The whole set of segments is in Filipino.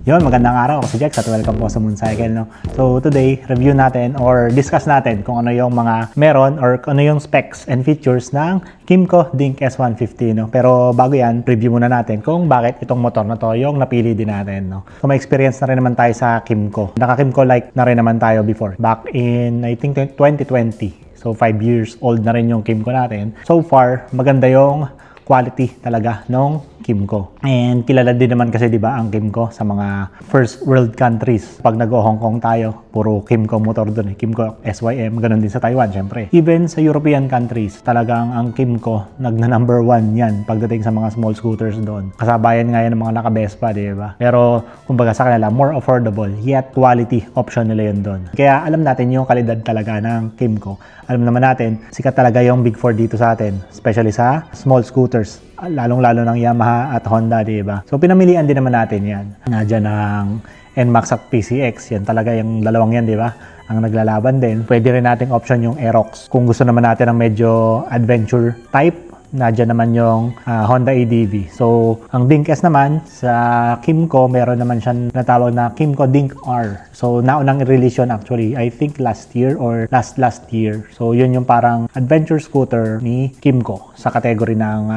Yun, magandang araw. Ako si Jex at welcome po sa Mooncycle, no? So today, review natin or discuss natin kung ano yung mga meron or ano yung specs and features ng Kymco Dink S150, no? Pero bago yan, review muna natin kung bakit itong motor na to yung napili din natin, no? So may experience na rin naman tayo sa Kymco. Naka-Kymco like na rin naman tayo before. Back in, I think, 2020. So 5 years old na rin yung Kymco natin. So far, maganda yung quality talaga nung Kymco. And kilala din naman kasi 'di ba ang Kymco sa mga first world countries. Pag nag-Hong Kong tayo, puro Kymco motor doon, Kymco SYM, ganun din sa Taiwan syempre. Even sa European countries, talagang ang Kymco nagna-number 1 yan pagdating sa mga small scooters doon. Kasabayan nga yan ng mga naka-Vespa, 'di ba? Pero kumbaga sa kanila more affordable, yet quality option nila yun doon. Kaya alam natin yung kalidad talaga ng Kymco. Alam naman natin, sikat talaga yung Big 4 dito sa atin, especially sa small scooters. Lalong-lalo ng Yamaha at Honda, diba? So, pinamilian din naman natin yan. Nadyan ang NMAX at PCX. Yan talaga yung dalawang yan, diba? Ang naglalaban din. Pwede rin nating option yung Aerox. Kung gusto naman natin ng medyo adventure type, nadyan naman yung Honda ADV. So, ang Dink S naman, sa Kymco, meron naman siyang natawag na Kymco Dink R. So, naunang release yun actually, I think last year or last year. So, yun yung parang adventure scooter ni Kymco sa category ng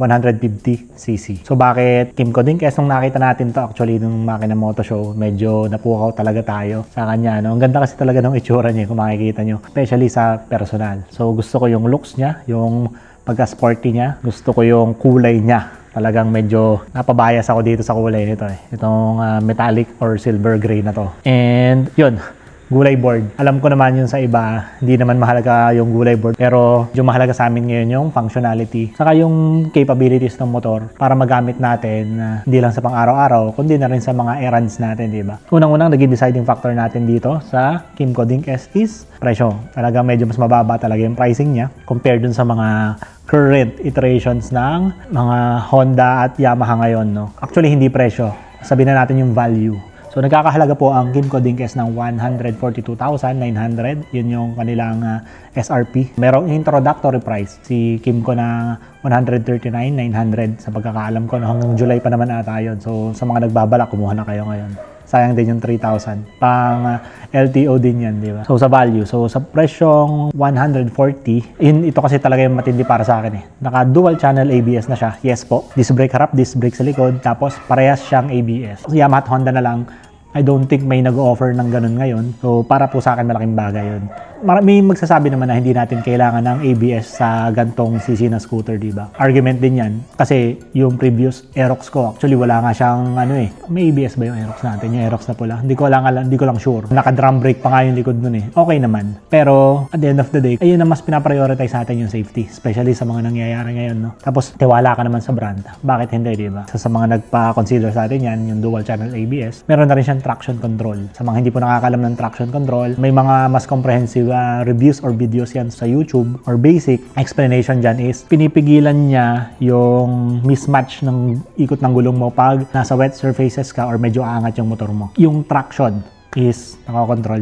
150cc. So, bakit Kymco Dink S? Nung nakita natin to actually nung Makina Moto Show, medyo napukaw talaga tayo sa kanya. No? Ang ganda kasi talaga ng itsura niya kung makikita nyo. Especially sa personal. So, gusto ko yung looks niya, yung pagka-sporty niya. Gusto ko yung kulay niya. Talagang medyo napabayas ako dito sa kulay nito eh. Itong metallic or silver gray na to. And yun, gulay board. Alam ko naman yun sa iba, hindi naman mahalaga yung gulay board. Pero yung mahalaga sa amin ngayon yung functionality. Saka yung capabilities ng motor para magamit natin hindi lang sa pang-araw-araw, kundi na rin sa mga errands natin, di ba? Unang-unang naging deciding factor natin dito sa Kymco Dink S is presyo. Talagang medyo mas mababa talaga yung pricing niya compared dun sa mga current iterations ng mga Honda at Yamaha ngayon, no? Actually, hindi presyo. Sabihin na natin yung value. So, nagkakahalaga po ang Kymco Dink S ng 142,900. Yun yung kanilang SRP. Merong introductory price si Kymco na 139,900 sa pagkakaalam ko. No? Hanggang July pa naman ata yun. So, sa mga nagbabalak, kumuha na kayo ngayon. Sayang din yung 3,000. Pang LTO din yan, di ba? So, sa value. So, sa presyong 140, ito kasi talaga yung matindi para sa akin eh. Naka dual channel ABS na siya. Yes po. Disc brake harap, disc brake sa likod. Tapos, parehas siyang ABS. So, Yamaha at Honda na lang. I don't think may nag-offer ng ganun ngayon. So, para po sa akin, malaking bagay yun. May magsasabi naman na hindi natin kailangan ng ABS sa gantong CC na scooter, diba? Argument din yan. Kasi yung previous Aerox ko, actually wala nga siyang may ABS ba yung Aerox natin? Yung Aerox na pula. Hindi ko lang sure. Naka-drum brake pa nga yung likod nun eh. Okay naman. Pero at the end of the day, ayun na mas pinaprioritize sa atin yung safety. Especially sa mga nangyayari ngayon, no? Tapos tiwala ka naman sa brand. Bakit hindi, diba? Sa mga nagpa-consider sa atin yan, yung dual channel ABS, meron na rin siyang traction control. Sa mga hindi po nakakalam ng traction control, may mga mas comprehensive reviews or videos yan sa YouTube or basic explanation dyan is pinipigilan niya yung mismatch ng ikot ng gulong mo pag nasa wet surfaces ka or medyo aangat yung motor mo. Yung traction is nakakontrol.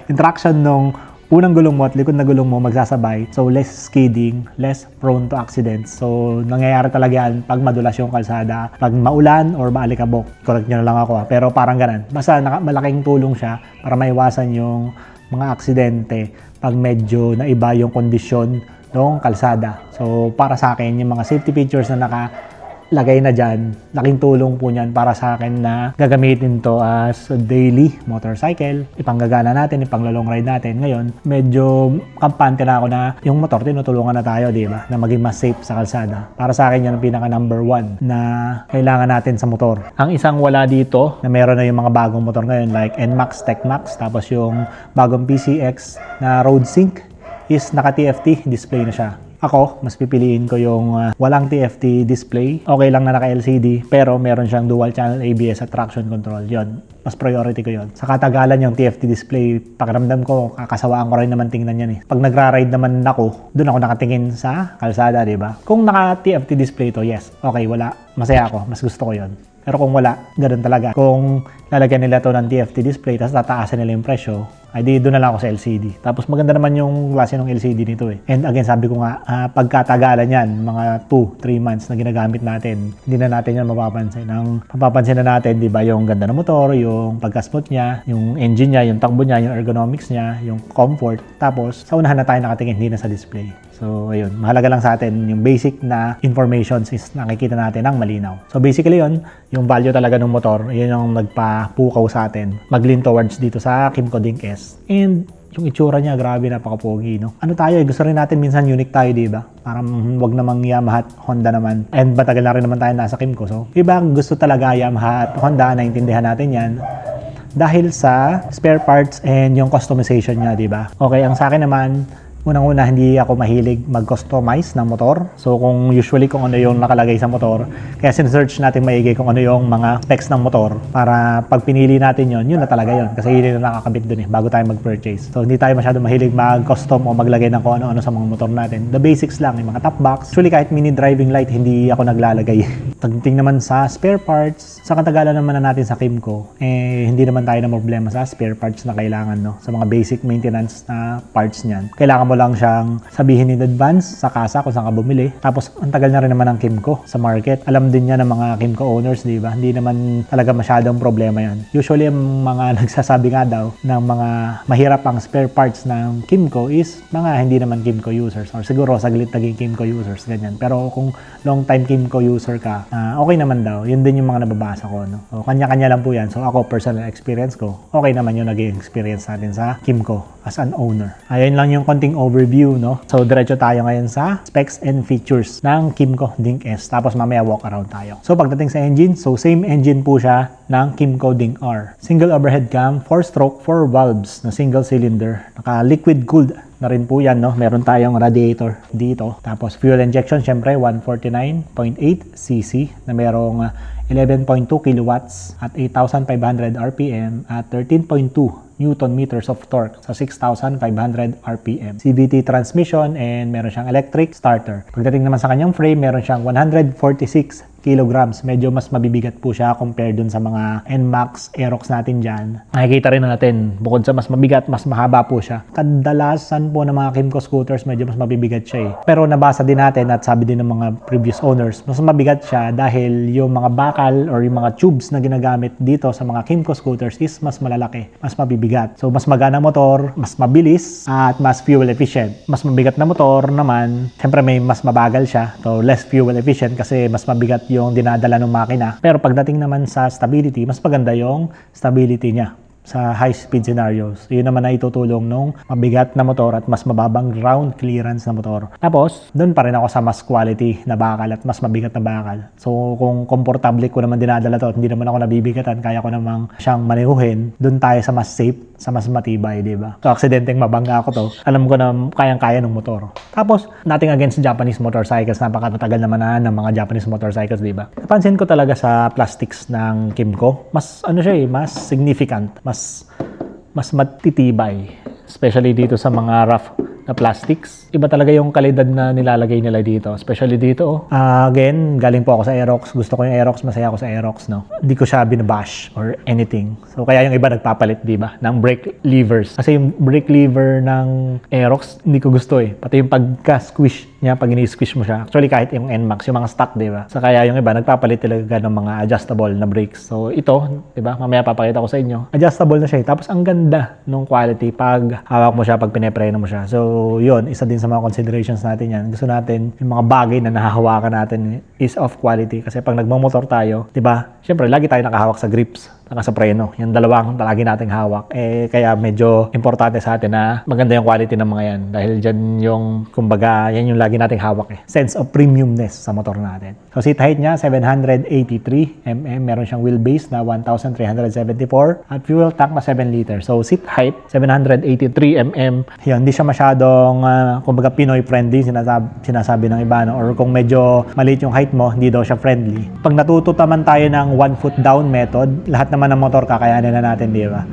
Yung traction nung unang gulong mo at likod na gulong mo magsasabay. So, less skidding, less prone to accidents. So, nangyayari talaga yan pag madulas yung kalsada. Pag maulan or maalikabok. Correct nyo na lang ako. Pero parang ganun. Basta malaking tulong siya para maiwasan yung mga aksidente pag medyo naiba yung kondisyon ng kalsada. So, para sa akin, yung mga safety features na nakalagay na dyan, laking tulong po niyan para sa akin na gagamitin to as a daily motorcycle. Ipanggagana natin, ipanglalong ride natin. Ngayon, medyo kampante na ako na yung motor, tinutulungan na tayo, di ba? Na maging mas safe sa kalsada. Para sa akin, yan ang pinaka number 1 na kailangan natin sa motor. Ang isang wala dito, na meron na yung mga bagong motor ngayon, like NMAX, TechMax, tapos yung bagong PCX na Road Sync, is naka-TFT display na siya. Ako, mas pipiliin ko yung walang TFT display. Okay lang na naka-LCD, pero meron siyang dual channel ABS at traction control. Yon, mas priority ko yon. Sa katagalan yung TFT display, pakiramdam ko, kakasawaan ko rin naman tingnan yan eh. Pag nag-ride naman ako, doon ako nakatingin sa kalsada, di ba? Kung naka-TFT display to, yes, okay, wala. Masaya ako, mas gusto ko yon. Pero kung wala, ganun talaga. Kung lalagyan nila to ng TFT display, tapos tataasan nila yung presyo, Ay di doon na lang ako sa LCD. Tapos maganda naman yung klase ng LCD nito eh. And again, sabi ko nga, pagkatagalan yan, mga 2-3 months na ginagamit natin, hindi na natin yan mapapansin. Ang mapapansin na natin, di ba, yung ganda ng motor, yung pagka-smooth niya, yung engine niya, yung takbo niya, yung ergonomics niya, yung comfort. Tapos, sa unahan na tayo nakatingin, hindi na sa display. So, ayun. Mahalaga lang sa atin, yung basic na information is nakikita natin ng malinaw. So, basically yun, yung value talaga ng motor, yun yung nagpapukaw sa atin. Mag-lean towards dito sa Kymco Dink S. And, yung itsura niya, grabe, napaka-pogi, no? Ano tayo, gusto rin natin minsan unique tayo, diba? Parang wag namang Yamaha at Honda naman. And matagal na rin naman tayo nasa Kymco. So, iba gusto talaga Yamaha at Honda, naintindihan natin yan. Dahil sa spare parts and yung customization niya, diba? Okay, ang sa akin naman, unang-una, hindi ako mahilig mag-customize ng motor. So, kung ano yung nakalagay sa motor, kaya sinesearch natin maigi kung ano yung mga specs ng motor para pag pinili natin yun na talaga yun. Kasi yun yung nakakabit dun bago tayo mag-purchase. So, hindi tayo masyado mahilig mag-custom o maglagay ng kung ano-ano sa mga motor natin. The basics lang, yung mga top box. Actually, kahit mini driving light, hindi ako naglalagay. Pagdating naman sa spare parts, sa katagalan naman na natin sa Kymco, hindi naman tayo na problema sa spare parts na kailangan, no? Sa mga basic maintenance na parts niyan. Kailangan mo lang siyang sabihin in advance sa kasa kung saan ka bumili. Tapos, ang tagal na rin naman ng Kymco sa market. Alam din niya ng mga Kymco owners, di ba? Hindi naman talaga masyadong problema yan. Usually, ang mga nagsasabi nga daw ng mga mahirap ang spare parts ng Kymco is mga hindi naman Kymco users or siguro saglit naging Kymco users, ganyan. Pero kung long time Kymco user ka, okay naman daw. Yun din yung mga nababasa ko, no? So, kanya-kanya lang po yan. So, ako, personal experience ko, okay naman yung naging experience natin sa Kymco as an owner. Ayun lang yung konting overview, no? So, diretso tayo ngayon sa specs and features ng Kymco Dink S. Tapos, mamaya walk around tayo. So, pagdating sa engine, so same engine po siya ng Kymco Dink R. Single overhead cam, 4-stroke, 4 valves na single cylinder. Naka-liquid cooled na rin po yan, no? Meron tayong radiator dito. Tapos, fuel injection, syempre, 149.8 cc na merong 11.2 kilowatts at 8,500 RPM at 13.2 Newton meters of torque sa 6,500 RPM. CVT transmission and meron siyang electric starter. Pagdating naman sa kanyang frame, meron siyang 146 kilograms. Medyo mas mabibigat po siya compared dun sa mga NMAX Aerox natin dyan. Makikita rin natin, bukod sa mas mabigat, mas mahaba po siya. Kadalasan po ng mga Kymco scooters, medyo mas mabibigat siya eh. Pero nabasa din natin at sabi din ng mga previous owners, mas mabigat siya dahil yung mga bakal or yung mga tubes na ginagamit dito sa mga Kymco scooters is mas malalaki, mas mabibigat. So, mas magana motor, mas mabilis, at mas fuel efficient. Mas mabigat na motor naman, syempre may mas mabagal siya. So, less fuel efficient kasi mas mabigat yung dinadala ng makina. Pero pagdating naman sa stability, mas maganda yung stability niya sa high-speed scenarios. Yun naman na itutulong nung mabigat na motor at mas mababang ground clearance na motor. Tapos, doon pa rin ako sa mas quality na bakal at mas mabigat na bakal. So, kung komportable ko naman dinadala to at hindi naman ako nabibigatan, kaya ko namang siyang manehuhin, doon tayo sa mas safe, sa mas matibay, di ba? So, aksidenteng mabangga ako to, alam ko na kayang-kaya ng motor. Tapos, nothing against Japanese motorcycles, napakatagal naman na ng mga Japanese motorcycles, di ba? Napansin ko talaga sa plastics ng Kymco, mas mas significant, mas matitibay, especially dito sa mga rough na plastics. Iba talaga yung kalidad na nilalagay nila dito, especially dito. Again, galing po ako sa Aerox. Gusto ko yung Aerox, masaya ako sa Aerox, no? Hindi ko siya binabash or anything. So, kaya yung iba nagpapalit, di ba? Ng brake levers. Kasi yung brake lever ng Aerox, hindi ko gusto eh. Pati yung pagka-squish niya, pag ini-squish mo siya. Actually, kahit yung NMAX, yung mga stock, di ba? So, kaya yung iba, nagpapalit talaga ng mga adjustable na brakes. So, ito, di ba? Mamaya papakita ko sa inyo. Adjustable na siya eh. Tapos, ang ganda nung quality pag hawak mo siya, pag pinepreno mo siya. So, yun, isa din sa mga considerations natin yan. Gusto natin, yung mga bagay na nahahawakan natin is of quality. Kasi pag nagmamotor tayo, di ba? Siyempre, lagi tayo nakahawak sa grips, saka sa preno. Yung dalawang lagi nating hawak. Kaya medyo importante sa atin na maganda yung quality ng mga yan. Dahil dyan yung, kumbaga, yan yung lagi nating hawak eh. Sense of premiumness sa motor natin. So, seat height niya, 783 mm. Meron siyang wheelbase na 1,374 at fuel tank na 7 liters. So, seat height, 783 mm. Yun, hindi siya masyadong, kumbaga, Pinoy friendly, sinasabi ng iba, no? Or kung medyo maliit yung height mo, hindi daw siya friendly. Pag natuto naman tayo ng 1 foot down method, lahat naman ng motor kakayanin na natin, di ba?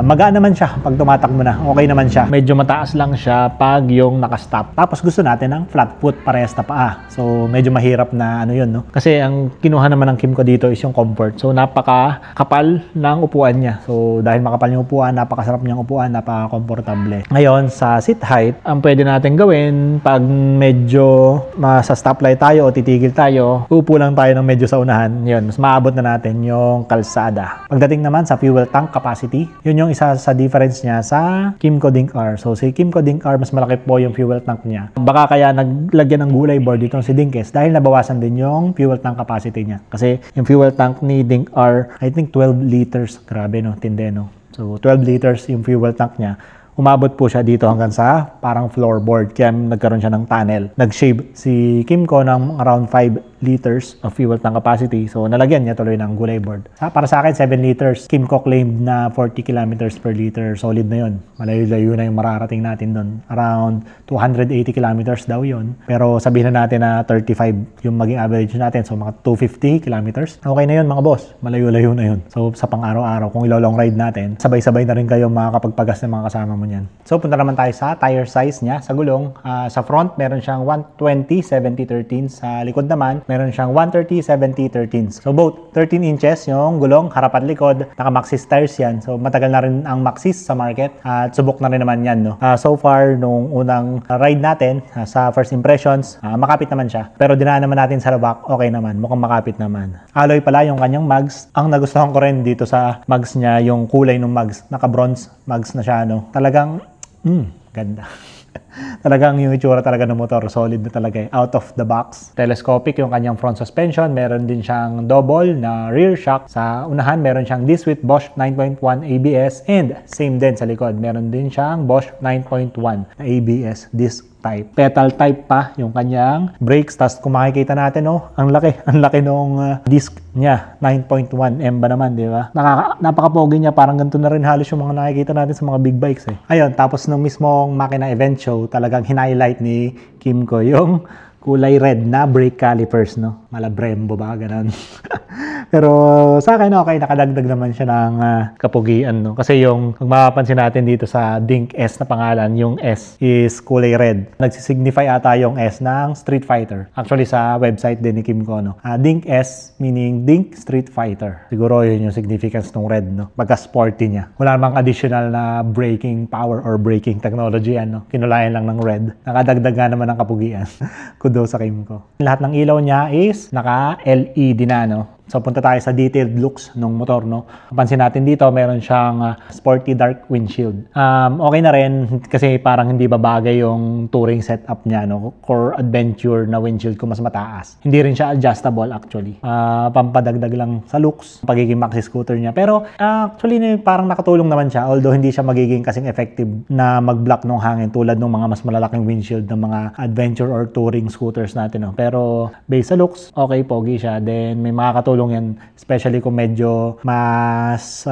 Magaan naman siya pag tumatakbo na. Okay naman siya. Medyo mataas lang siya pag yung nakastop. Tapos gusto natin ng flat foot, parehas na paa. So medyo mahirap na ano yun, no? Kasi ang kinuha naman ng Kymco dito is yung comfort. So napaka-kapal ng upuan niya. So dahil makapal yung upuan, napakasarap niyang upuan, napaka-komportable. Ngayon, sa seat height, ang pwede natin gawin pag medyo sa stoplight tayo o titigil tayo, upo lang tayo ng medyo sa unahan. Yun, mas maabot na natin yung kalsada. Pagdating naman sa fuel tank capacity, yun yung isa sa difference niya sa Kymco Dink-R. So si Kymco Dink-R, mas malaki po yung fuel tank niya. Baka kaya naglagyan ng gulay board dito si Dinkes dahil nabawasan din yung fuel tank capacity niya. Kasi yung fuel tank ni Dink-R, I think 12 liters. Grabe, no? Tinde, no? So 12 liters yung fuel tank niya. Umabot po siya dito hanggang sa parang floorboard. Kaya nagkaroon siya ng tunnel. Nag-shave si Kymco ng around 5 liters of fuel tank capacity. So, nalagyan niya tuloy ng gulay board. Para sa akin, 7 liters. Kymco claimed na 40 kilometers per liter. Solid na yun. Malayo-layo na yung mararating natin doon. Around 280 kilometers daw yun. Pero sabihin na natin na 35 yung maging average natin. So, mga 250 kilometers. Okay na yun, mga boss. Malayo-layo na yun. So, sa pang-araw-araw, kung ilo-long ride natin, sabay-sabay na rin kayo makakapagpagas ng mga kasama mo niyan. So, punta naman tayo sa tire size niya sa gulong. Sa front, meron siyang 120/70/13. Sa likod naman, meron siyang 130/70/13. So, both 13 inches yung gulong, harap at likod. Naka-Maxxis tires yan. So, matagal na rin ang Maxxis sa market. At subok na rin naman yan, no? So far, nung unang ride natin, sa first impressions, makapit naman siya. Pero dinaan naman natin sa lubak, okay naman. Mukhang makapit naman. Alloy pala yung kanyang mugs. Ang nagustuhan ko rin dito sa mugs niya, yung kulay ng mugs. Naka-bronze mugs na siya, no? Talagang, ganda. Talagang yung itsura talaga ng motor, solid na talaga eh. Out of the box. Telescopic yung kanyang front suspension. Meron din siyang double na rear shock. Sa unahan, meron siyang disc with Bosch 9.1 ABS and same din sa likod. Meron din siyang Bosch 9.1 na ABS disc type. Pedal type pa yung kanyang brakes. Tapos kung makikita natin, ang laki nung disc niya. 9.1 M ba naman, di ba? Napaka-pogi niya. Parang ganito na rin halos yung mga nakikita natin sa mga big bikes eh. Ayun, tapos nung mismong makina event show, talagang hinighlight ni Kymco yung kulay red na brake calipers, no? Mala Brembo ba? Ganun. Pero sa akin, okay, nakadagdag naman siya ng kapugian, no? Kasi yung, kung mapapansin natin dito sa Dink S na pangalan, yung S is kulay red. Nagsisignify ata yung S ng Street Fighter. Actually, sa website din ni Kymco, no? Dink S meaning Dink Street Fighter. Siguro yun yung significance ng red, no? Pagka-sporty niya. Wala namang additional na braking power or braking technology, ano? Kinulayan lang ng red. Nakadagdag nga naman ng kapugian. Kudos sa Kymco. Lahat ng ilaw niya is naka-LED na, no? So, punta tayo sa detailed looks ng motor, no? Pansin natin dito, meron siyang sporty dark windshield. Okay na rin kasi parang hindi babagay yung touring setup niya, no? Core adventure na windshield ko mas mataas. Hindi rin siya adjustable actually. Pampadagdag lang sa looks, pagiging maxi scooter niya. Pero actually parang nakatulong naman siya, although hindi siya magiging kasing effective na mag-block ng hangin tulad ng mga mas malalaking windshield ng mga adventure or touring scooters natin, no? Pero based sa looks, okay, pogi siya. Then may makakatulong yan, especially kung medyo mas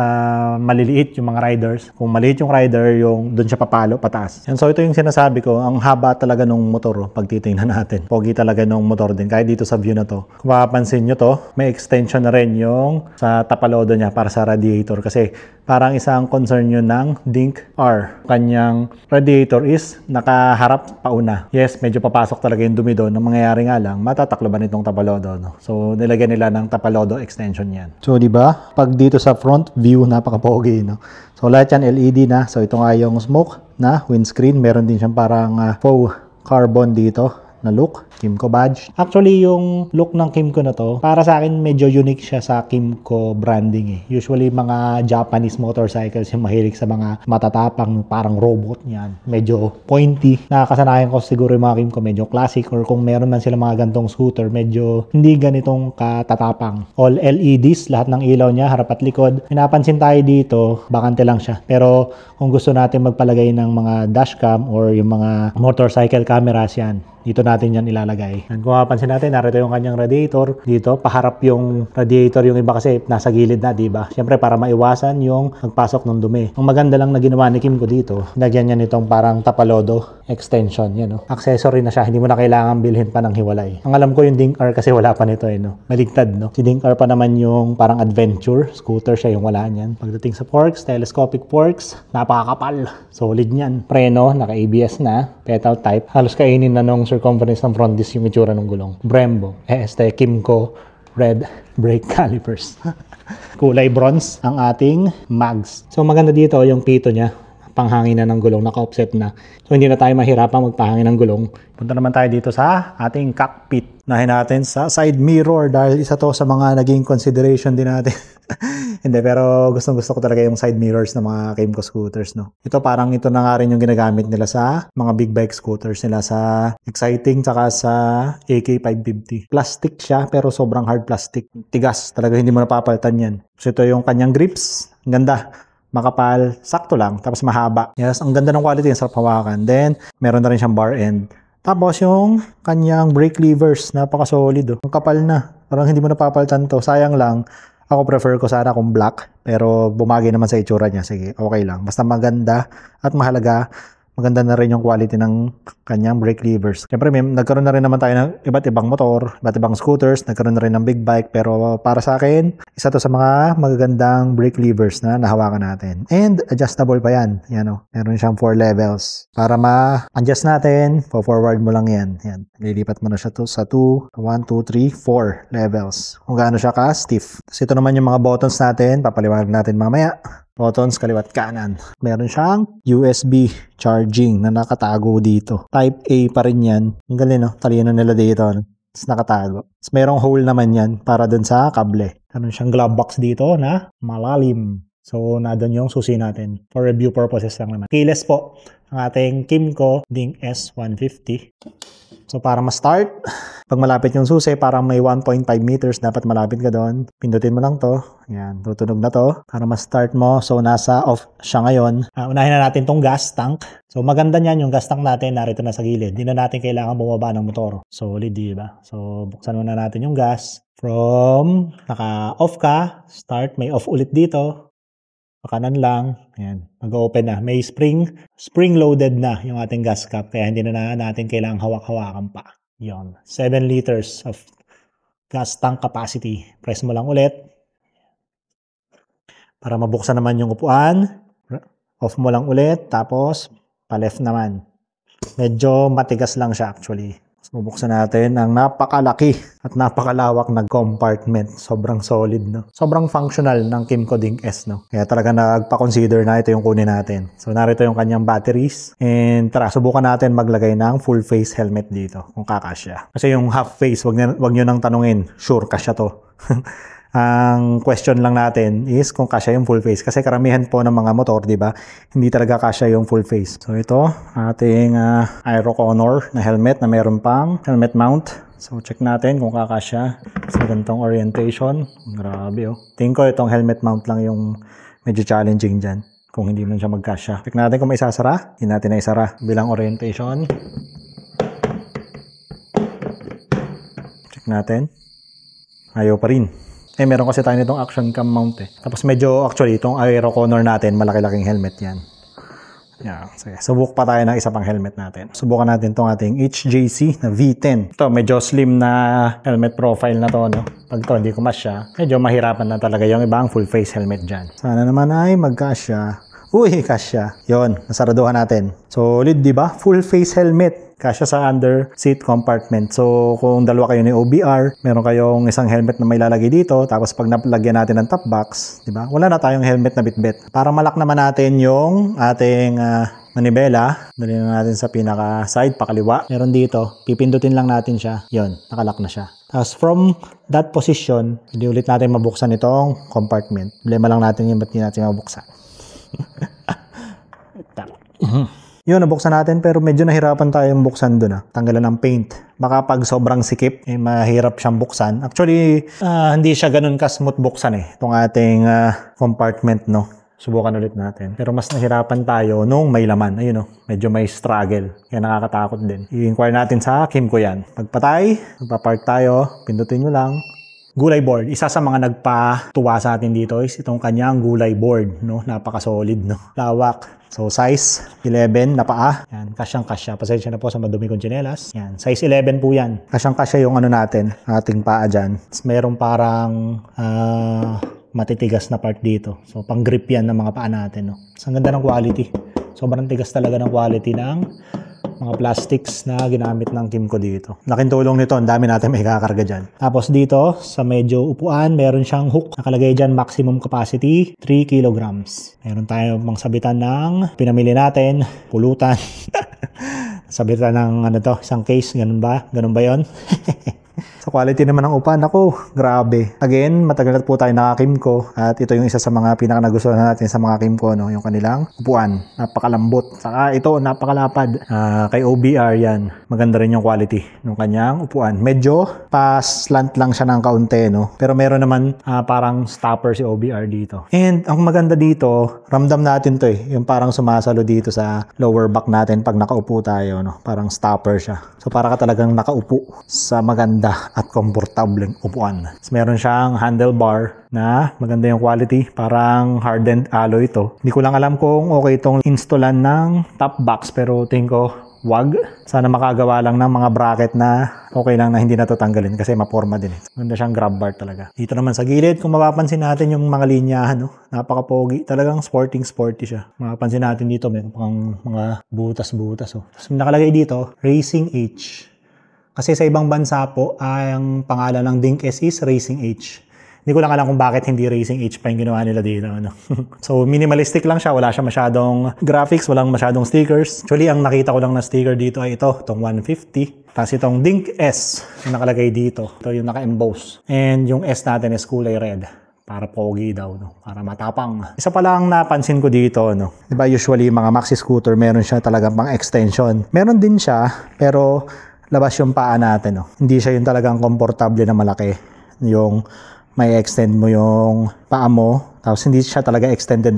maliliit yung mga riders. Kung maliit yung rider, yung doon siya papalo, pataas. And so ito yung sinasabi ko, ang haba talaga nung motor, pag titingnan natin. Pogi talaga nung motor din, kahit dito sa view na to. Kung mapapansin nyo to, may extension na rin yung sa tapalodo niya para sa radiator. Kasi parang isang concern yun ng Dink-R. Kanyang radiator is nakaharap pauna. Yes, medyo papasok talaga yung dumi doon. Ang mangyayari nga lang, matatakloban itong tapalodo, no? So nilagyan nila ng tapalodo extension yan. So di ba? Pag dito sa front view, napaka-pogi, no? So lahat yan LED na. So ito nga yung smoke na windscreen. Meron din siyang parang faux carbon dito na look, Kymco badge. Actually, yung look ng Kymco na to, para sa akin medyo unique siya sa Kymco branding eh. Usually, mga Japanese motorcycles yung mahilig sa mga matatapang, parang robot niyan. Medyo pointy. Nakakasanayan ko siguro yung mga Kymco medyo classic, or kung meron man sila mga gantong scooter, medyo hindi ganitong katatapang. All LEDs, lahat ng ilaw niya, harap at likod. Pinapansin tayo dito, bakante lang siya. Pero kung gusto natin magpalagay ng mga dashcam or yung mga motorcycle cameras yan, dito natin yan ilalagay. And kung mapansin natin, narito yung kanyang radiator. Dito, paharap yung radiator, yung iba kasi nasa gilid na, diba? Siyempre, para maiwasan yung magpasok ng dumi. Ang maganda lang na ginawa ni Kymco dito, lagyan niya nitong parang tapalodo extension, yan, no? Accessory na siya, hindi mo na kailangan bilhin pa ng hiwalay. Ang alam ko yung Dink-R kasi wala pa nito, no? Maligtad, no? Si Dink-R pa naman yung parang adventure, scooter siya yung wala niyan. Pagdating sa forks, telescopic forks, napakakapal. Solid niyan. Preno, naka-ABS na, pedal type. Halos kainin na nung circumference ng front disc yung itsura ng gulong. Brembo, Kimco, red brake calipers. Kulay bronze ang ating mags. So maganda dito yung pito niya, panghangin na ng gulong, naka-offset na. So hindi na tayo mahirapang magpahangin ng gulong. Punta naman tayo dito sa ating cockpit. Nahin natin sa side mirror dahil isa to sa mga naging consideration din natin. Hindi, pero gustong-gusto ko talaga yung side mirrors ng mga Kymco scooters, no. Ito parang ito na nga rin yung ginagamit nila sa mga big bike scooters nila sa Exciting tsaka sa AK550. Plastic siya pero sobrang hard plastic. Tigas, talaga hindi mo napapalitan yan. So ito yung kanyang grips. Ang ganda. Makapal, sakto lang, tapos mahaba. Yes, ang ganda ng quality, yung sarap hawakan. Then, meron na rin siyang bar end. Tapos yung kanyang brake levers, napaka-solid. Ang kapal na. Parang hindi mo napapalitan to. Sayang lang. Ako prefer ko sana kung black, pero bumagay naman sa itsura niya. Sige, okay lang. Basta maganda at mahalaga, maganda na rin yung quality ng kanyang brake levers. Siyempre, nagkaroon na rin naman tayo ng iba't ibang motor, iba't ibang scooters, nagkaroon na rin ng big bike, pero para sa akin, isa to sa mga magagandang brake levers na nahawakan natin. And adjustable pa yan. Yan o. Meron siyang 4 levels. Para ma-adjust natin, forward mo lang yan. Yan. Lilipat mo na siya to sa 1, 2, 3, 4 levels. Kung gaano siya ka-stiff. Tapos ito naman yung mga buttons natin. Papaliwanag natin mamaya. Buttons, kaliwat kanan. Meron siyang USB charging na nakatago dito. Type A pa rin yan. Ang galing, no? Talino nila dito. No? Tapos nakatago. Tapos merong hole naman yan para dun sa kable. Meron siyang glove box dito na malalim. So, nadun yung susi natin. For review purposes lang naman. Keyless po ang ating Kymco Dink S150. So, para ma-start, pag malapit yung susi, parang may 1.5 meters, dapat malapit ka doon. Pindutin mo lang to. Yan, tutunog na to. Para ma-start mo, so nasa off siya ngayon. Unahin na natin tong gas tank. So, maganda niyan yung gas tank natin, narito na sa gilid. Hindi na natin kailangan bumaba ng motor. Solid, diba? So, buksan muna natin yung gas. From naka-off ka, start, may off ulit dito. Kanan lang, ayan, mag-open na. May spring-loaded na yung ating gas cap, kaya hindi na natin kailangang hawak-hawakan pa. Yon, 7 liters of gas tank capacity. Press mo lang ulit. Para mabuksan naman yung upuan, off mo lang ulit, tapos pa-left naman. Medyo matigas lang siya actually. Bubuksan natin ang napakalaki at napakalawak na compartment. Sobrang solid, no? Sobrang functional ng Kymco Dink S, no? Kaya talaga nagpa-consider na ito yung kunin natin. So, narito yung kanyang batteries. And tara, subukan natin maglagay ng full face helmet dito kung kakasya. Kasi yung half face, wag nyo nang tanungin. Sure, kasya to. Ang question lang natin is kung kasya yung full face. Kasi karamihan po ng mga motor, di ba? Hindi talaga kasya yung full face. So ito, ating Aero Conor na helmet na meron pang helmet mount. So check natin kung kakasya sa ganitong orientation. Grabe, oh. Tingin ko itong helmet mount lang yung medyo challenging dyan. Kung hindi man siya magkasya. Check natin kung may isasara. Hindi natin na isara. Bilang orientation. Check natin. Ayaw pa rin. Meron kasi tayo nitong action cam mount eh. Tapos medyo actually itong Aero Conor natin, malaki-laking helmet yan. Yeah, sige. Subok pa tayo ng isa pang helmet natin. Subukan natin itong ating HJC na V10. Ito, medyo slim na helmet profile na to, no? Pag ito, hindi ko masya. Medyo mahirapan na talaga yung ibang full face helmet dyan. Sana naman ay magkasya. Uy, kasya. Yon, nasaraduhan natin. Solid, di ba? Full face helmet. Kasya sa under seat compartment. So, kung dalawa kayo ni OBR, meron kayong isang helmet na may lalagay dito, tapos pag napalagyan natin ng top box, di ba? Wala na tayong helmet na bitbit. Para malak naman natin yung ating manibela, dali na natin sa pinaka side, pakaliwa. Meron dito, pipindutin lang natin siya. Yon, nakalak na siya. Tapos from that position, hindi ulit natin mabuksan itong compartment. Problema lang natin yung ba't hindi natin mabuksan. Yun, nabuksan natin pero medyo nahirapan tayong buksan doon. Tanggalan ng paint. Baka pag sobrang sikip, mahirap siyang buksan. Actually, hindi siya ganun ka-smooth buksan eh. Itong ating compartment, no? Subukan ulit natin. Pero mas nahirapan tayo nung may laman. Ayun, no? Medyo may struggle. Kaya nakakatakot din. I-inquire natin sa Kymco yan. Pagpatay, magpa-park tayo. Pindutin nyo lang. Gulay board. Isa sa mga nagpatuwa sa atin dito is itong kanyang gulay board, no? Napaka-solid, no? Lawak. So size 11 na paa. Yan, kasyang-kasya. Pasensya na po sa madumi kong tsinelas. Yan, size 11 po yan. Kasyang-kasya yung ano natin, ating paa dyan. Meron parang matitigas na part dito. So pang grip yan ng mga paa natin. No? So, ang ganda ng quality. Sobrang tigas talaga ng quality ng mga plastics na ginamit ng Kymco dito. Laking tulong nito, ang dami natin may kakarga dyan. Tapos dito, sa medyo upuan, meron siyang hook. Nakalagay dyan, maximum capacity, 3 kilograms. Meron tayo pang sabitan ng pinamili natin, pulutan. Sabitan ng ano to, isang case, ganun ba? Ganun ba yun? Sa quality naman ng upuan, ako, grabe. Again, matagal na po tayo naka-Kymco at ito yung isa sa mga pinaka-nagustuhan natin sa mga Kymco, no? Yung kanilang upuan. Napakalambot. Saka ito, napakalapad. Kay OBR yan. Maganda rin yung quality ng kanyang upuan. Medyo pa-slant lang siya ng kaunti, no? Pero meron naman parang stopper si OBR dito. And ang maganda dito, ramdam natin to eh. Yung parang sumasalo dito sa lower back natin pag nakaupo tayo, no? Parang stopper siya. So para ka talagang nakaupo sa maganda at komportableng upuan. So, meron siyang handlebar na maganda yung quality. Parang hardened alloy ito. Hindi ko lang alam kung okay itong installan ng top box pero tingin ko wag. Sana makagawa lang ng mga bracket na okay lang na hindi na tatanggalin kasi maporma din ito. Maganda siyang grab bar talaga. Dito naman sa gilid, kung mapapansin natin yung mga linyahan, no? Napaka-pogi. Talagang sporty siya. Mapapansin natin dito, may pang mga butas-butas. Oh. Tapos nakalagay dito, Racing H. Kasi sa ibang bansa po, ang pangalan ng Dink S is Racing H. Hindi ko lang alam kung bakit hindi Racing H pa yung ginawa nila dito. Ano? So, minimalistic lang siya. Wala siya masyadong graphics, walang masyadong stickers. Actually, ang nakita ko lang na sticker dito ay itong 150. Tapos itong Dink S yung nakalagay dito. Ito yung naka-emboss. And yung S natin is kulay red. Para pogi daw, no? Para matapang. Isa pa lang napansin ko dito, no? Diba usually mga maxi scooter, meron siya talagang pang extension. Meron din siya, pero labas yung paa natin, no? Hindi siya yung talagang komportable na malaki. Yung may extend mo yung paa mo, tapos hindi siya talaga extended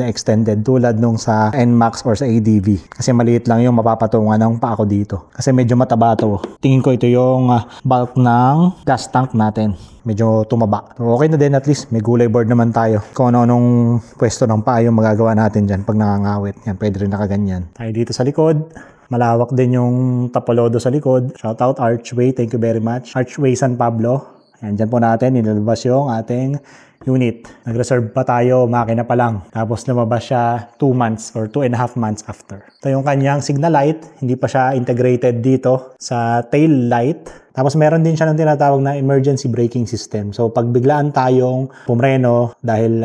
tulad nung sa NMAX or sa ADV. Kasi maliit lang yung mapapatungan ng paa ko dito. Kasi medyo mataba to. Tingin ko ito yung bulk ng gas tank natin. Medyo tumaba. So, okay na din, at least may gulay board naman tayo. Kung ano-anong pwesto ng paa yung magagawa natin dyan pag nakangawit. Yan, pwede rin nakaganyan. Tayo dito sa likod. Malawak din yung tapolodo sa likod. Shoutout Archway, thank you very much. Archway San Pablo. Ayan, dyan po natin, nilalabas yung ating unit. Nag-reserve pa tayo, makina pa lang. Tapos lumabas siya 2 months or 2.5 months after. Ito yung kanyang signal light. Hindi pa siya integrated dito sa tail light. Tapos meron din siya ng tinatawag na emergency braking system. So pag biglaan tayong pumreno dahil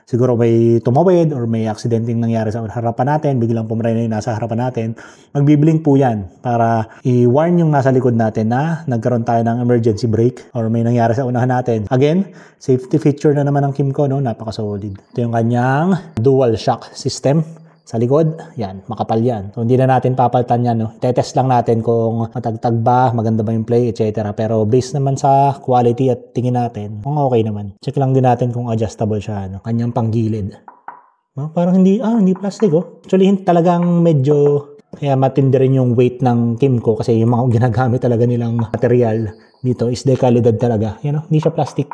siguro may tumawid or may aksidenteng nangyari sa harapan natin, biglang pumreno yung nasa harapan natin, magbiblink po yan para i-warn yung nasa likod natin na nagkaroon tayo ng emergency brake or may nangyari sa unahan natin. Again, safety feature na naman ng Kymco, no? Napaka-solid. Ito yung kanyang dual shock system. Sa likod, yan, makapal yan. So, hindi na natin papalitan yan, no? Tetest lang natin kung matagtag ba, maganda ba yung play, etc. Pero based naman sa quality at tingin natin, kung okay naman. Check lang din natin kung adjustable siya, no? Kanyang panggilid. Parang hindi plastic, oh. Actually, talagang medyo, kaya matindi rin yung weight ng Kymco kasi yung mga ginagamit talaga nilang material dito is dekalidad talaga. Yan, no? Hindi siya plastic.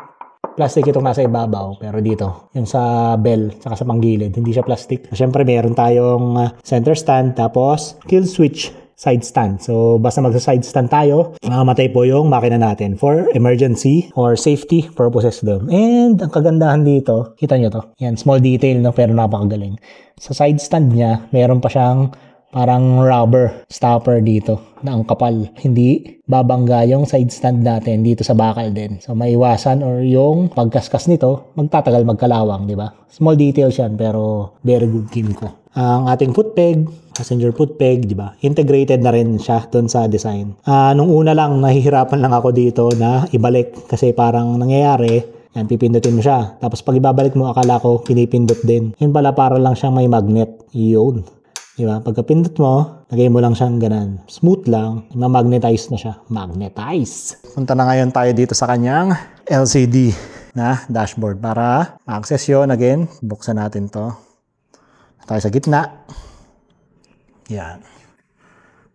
Plastic itong nasa ibabaw, pero dito, yung sa bell, saka sa panggilid, hindi siya plastic. Siyempre, meron tayong center stand, tapos kill switch side stand. So, basta magsa-side stand tayo, mamamatay po yung makina natin for emergency or safety purposes doon. And ang kagandahan dito, kita nyo to, yan, small detail, no, pero napakagaling. Sa side stand niya, meron pa siyang parang rubber stopper dito na ang kapal. Hindi babangga yung side stand natin dito sa bakal din. So maiwasan or yung pagkaskas nito, magtatagal magkalawang, di ba? Small details yan pero very good Kymco. Ang ating foot peg, passenger foot peg, di ba? Integrated na rin siya doon sa design. Nung una lang, nahihirapan lang ako dito na ibalik kasi parang nangyayari, yan, pipindutin mo siya. Tapos pag ibabalik mo, akala ko pinipindot din. Yun pala, para lang siyang may magnet. Yun. Diba? Pagka pindot mo, lagay mo lang siyang ganan. Smooth lang, ma-magnetize na siya. Magnetize! Punta na ngayon tayo dito sa kanyang LCD na dashboard para ma-access yun. Again, buksan natin to. Tayo sa gitna. Yan.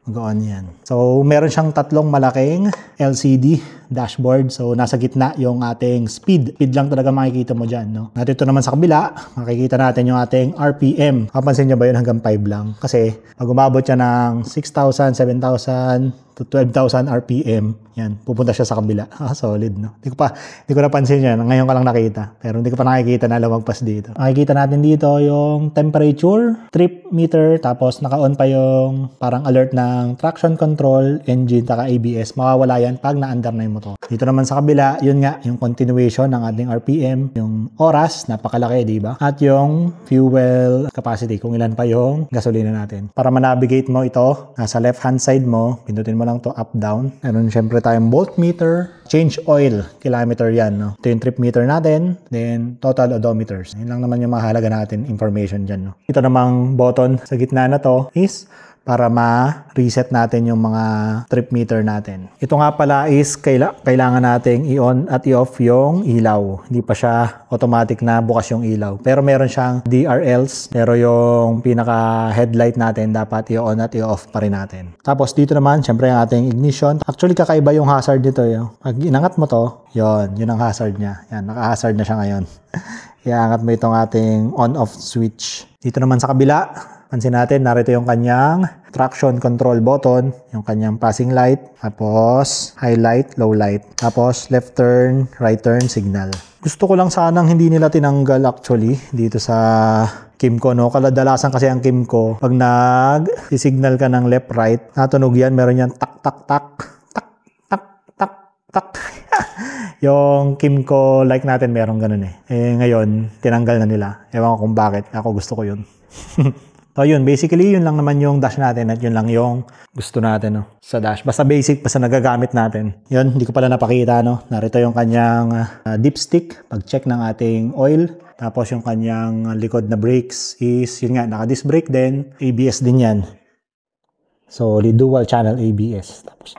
Mag-on yan. So, meron siyang tatlong malaking LCD dashboard. So, nasa gitna yung ating speed. Speed lang talaga makikita mo dyan, no? At ito naman sa kabila, makikita natin yung ating RPM. Kapansin nyo ba yun hanggang 5 lang? Kasi, pag umabot siya ng 6,000, 7,000, to 12,000 RPM, yan, pupunta siya sa kabila. Solid, no? Hindi ko napansin yan. Ngayon ka lang nakita. Pero hindi ko pa nakikita na lumagpas dito. Makikita natin dito yung temperature, trip meter, tapos naka-on pa yung parang alert ng traction control, engine, taka ABS. Mawawala yan pag na-under na yung motor. Dito naman sa kabila, yun nga, yung continuation ng ating RPM, yung oras, napakalaki, di ba? At yung fuel capacity, kung ilan pa yung gasolina natin. Para ma-navigate mo ito, nasa left-hand side mo, pindutin mo lang to up, down. Meron syempre tayong voltmeter, change oil, kilometer yan, no? Ito yung trip meter natin, then total odometers. Yun lang naman yung mahalaga natin information dyan, no? Ito namang button sa gitna na to is para ma-reset natin yung mga trip meter natin. Ito nga pala is kailangan nating i-on at i-off yung ilaw. Hindi pa siya automatic na bukas yung ilaw. Pero meron siyang DRLs, pero yung pinaka-headlight natin dapat i-on at i-off pa rin natin. Tapos dito naman, syempre yung ating ignition. Actually, kakaiba yung hazard nito. Pag inangat mo to, yun ang hazard niya. Yan, naka-hazard na siya ngayon. Iangat mo itong ating on-off switch. Dito naman sa kabila, pansin natin, narito yung kanyang traction control button, yung kanyang passing light, tapos highlight, low light, tapos left turn, right turn signal. Gusto ko lang sanang hindi nila tinanggal actually dito sa Kymco, no? Kadalasan kasi ang Kymco, pag nag-signal ka ng left, right, natunog yan, meron yan tak, tak, tak, tak, tak, tak, tak. Yung Kymco like natin meron ganun eh. Ngayon, tinanggal na nila. Ewan ko kung bakit. Ako gusto ko yun. So yun, basically yun lang naman yung dash natin at yun lang yung gusto natin, no, sa dash. Basta basic, basta nagagamit natin. Yun, hindi ko pala napakita, no. Narito yung kanyang dipstick, pag-check ng ating oil. Tapos yung kanyang likod na brakes is, yun nga, naka-disc brake din. ABS din yan. So, dual channel ABS. Tapos,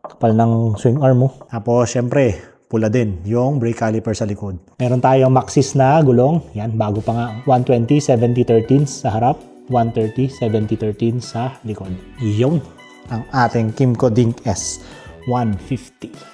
kapal ng swing arm mo. Tapos, syempre, pula din yung brake caliper sa likod. Meron tayong Maxxis na gulong. Yan, bago pa nga. 120, 70-13 sa harap. 130, 70-13 sa likod. Yung ang ating Kymco Dink S150.